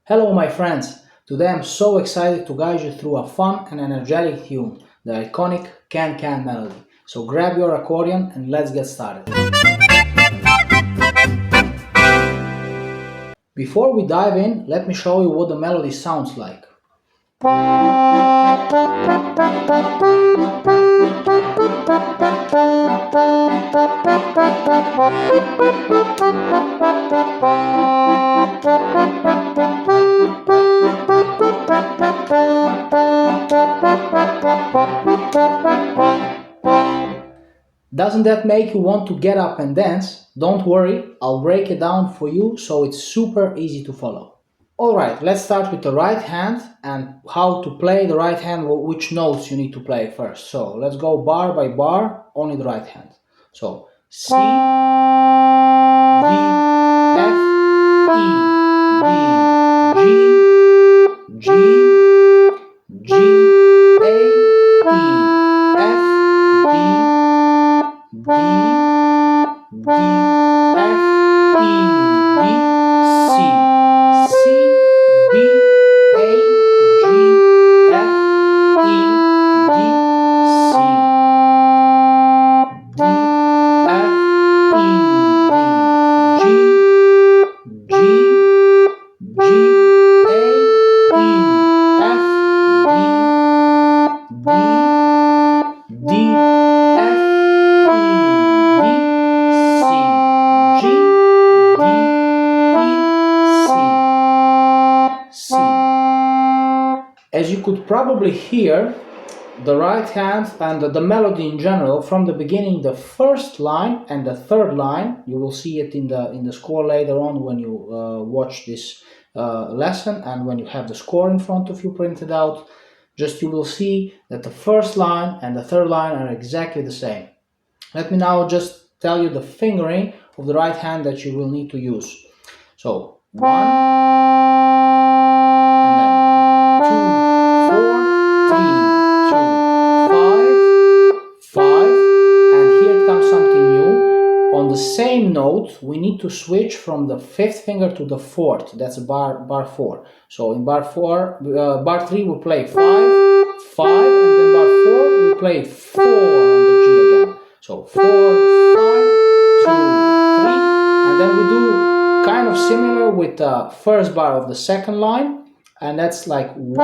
Hello my friends! Today I'm so excited to guide you through a fun and energetic tune, the iconic Can Can melody. So grab your accordion and let's get started. Before we dive in, let me show you what the melody sounds like. Doesn't that make you want to get up and dance? Don't worry, I'll break it down for you so it's super easy to follow. Alright, let's start with the right hand and how to play the right hand, which notes you need to play first. So let's go bar by bar, only the right hand. So C, D, F, E, D, G, G, A, E, F, D, D, D, F, E, D, C, C, B, A, G, F, E, D, C, D, F, E, D, G, G, G, A, E, F, D, D, D, F, As you could probably hear, the right hand and the melody in general, from the beginning, the first line and the third line, you will see it in the score later on when you watch this lesson, and when you have the score in front of you printed out, just you will see that the first line and the third line are exactly the same. Let me now just tell you the fingering of the right hand that you will need to use. So 1, and then 2, 4, 3, 2, 5, 5, and here comes something new. On the same note, we need to switch from the fifth finger to the fourth. That's bar 4. So in bar 3 we play 5, 5, and then bar 4 we play 4 on the G again. So 4, 5, 2, 3, and then we do kind of similar with the first bar of the second line, and that's like 1,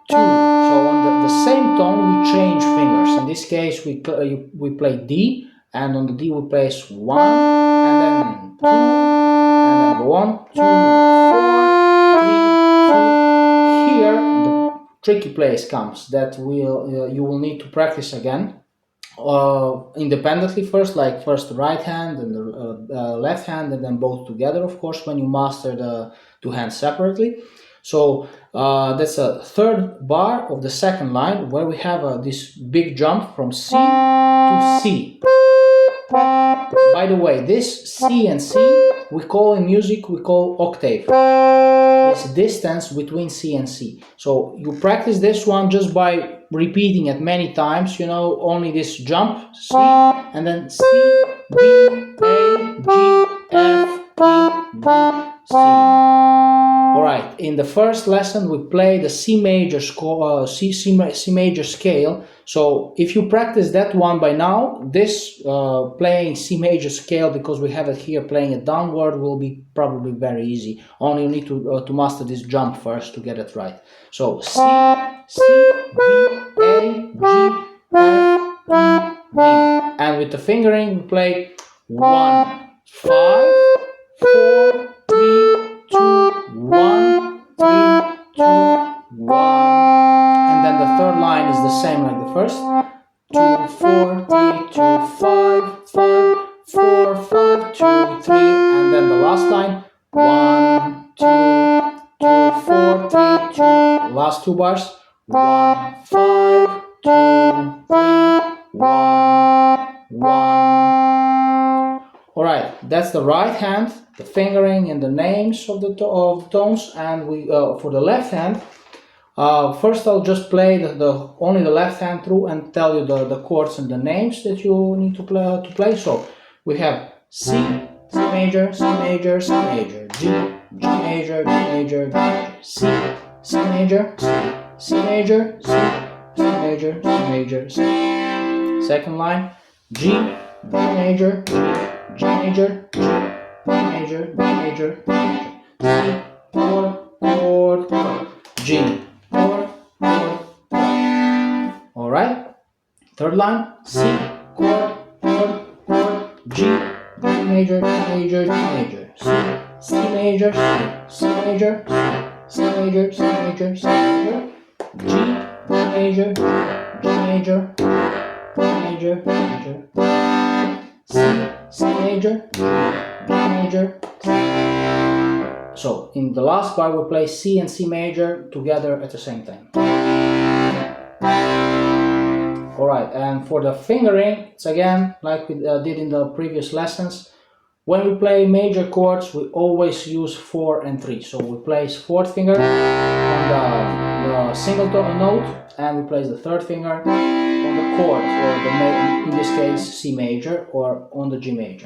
2. So on the same tone we change fingers. In this case we play D, and on the D we place 1, and then 2, and then go on 2, 4, 3, 2. Here the tricky place comes that you will need to practice again. Independently first, like first the right hand and the left hand, and then both together, of course, when you master the two hands separately. So that's a third bar of the second line where we have this big jump from C to C. By the way, this C and C we call in music, we call octave. It's distance between C and C. So you practice this one just by repeating it many times, you know, only this jump, C, and then C, B, A, G, F, E, D, C. Alright, in the first lesson we play the C major C major scale. So if you practice that one by now, this playing C major scale, because we have it here playing it downward, will be probably very easy. Only you need to master this jump first to get it right. So C, C, B, A, G, F, E, D. And with the fingering we play 1, 5, 4, 3, 2, 1, 3, 2, 1. And then the third line is the same like the first. 2, 4, 3, 2, 5, 5, 4, 5, 2, 3. And then the last line. 1, 2, 2, 4, 3, 2. Last two bars. 1, 5, 2, 3, 1, 1. Alright, that's the right hand, the fingering and the names of the tones, and we for the left hand, first I'll just play only the left hand through and tell you the chords and the names that you need to play. So we have C, C major, C major, C major, G, G major, G major, G major, C, C major, C major, C, C major, C major, C. Second line, G, G major, G major, G major, G major, G major, C, chord, chord, chord, G, chord, chord, chord. All right. Third line, C, chord, chord, chord, G, G major, G major, G major, C, C major, C major, C major, C major, C major, G, G major, G major, G major, G major, C, C major, G major. So in the last bar we play C and C major together at the same time. Alright, and for the fingering, it's again like we did in the previous lessons. When we play major chords, we always use 4 and 3. So we place fourth finger on the single note, and we place the third finger on the chord, or in this case C major, or on the G major.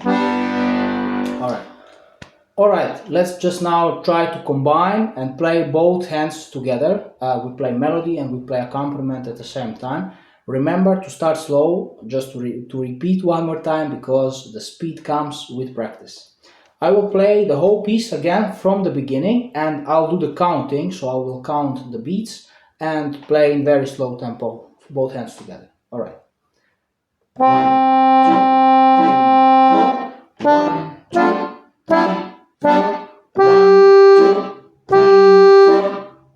Alright, let's just now try to combine and play both hands together. We play melody and we play accompaniment at the same time. Remember to start slow, just to repeat one more time, because the speed comes with practice. I will play the whole piece again from the beginning, and I'll do the counting, so I will count the beats and play in very slow tempo, both hands together. Alright. 1, 2, 3, 4. 1, 2, 3, 4.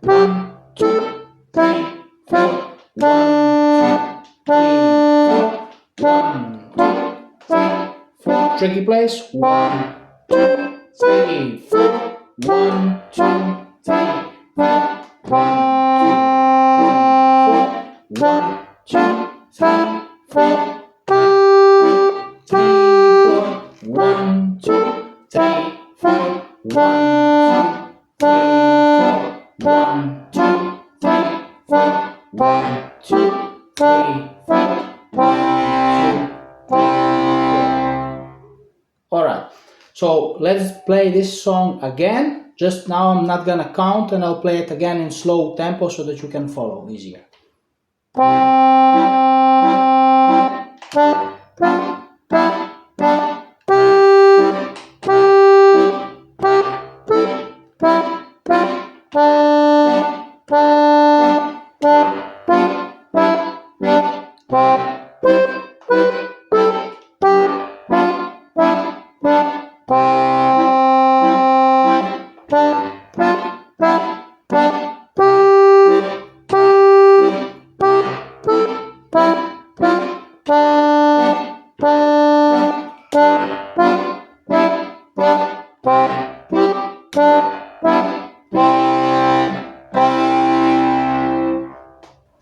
1, 2, 3, 4. 1, 2, 3, 4. Tricky place. 1, 2, 3, 4. 1, 2, 3, 4. 1, 2, 3, 4. 1, 2, 3, 4. 1, 2, 3, 4. 1, 2, 3, 4. 1, 2, 3, 4. Alright, so let's play this song again. Just now I'm not gonna count, and I'll play it again in slow tempo so that you can follow easier.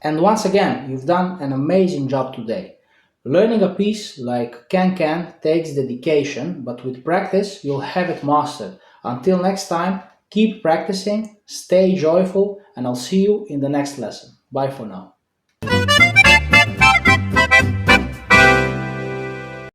And once again, you've done an amazing job today. Learning a piece like Can Can takes dedication, but with practice you'll have it mastered. Until next time, keep practicing, stay joyful, and I'll see you in the next lesson. Bye for now.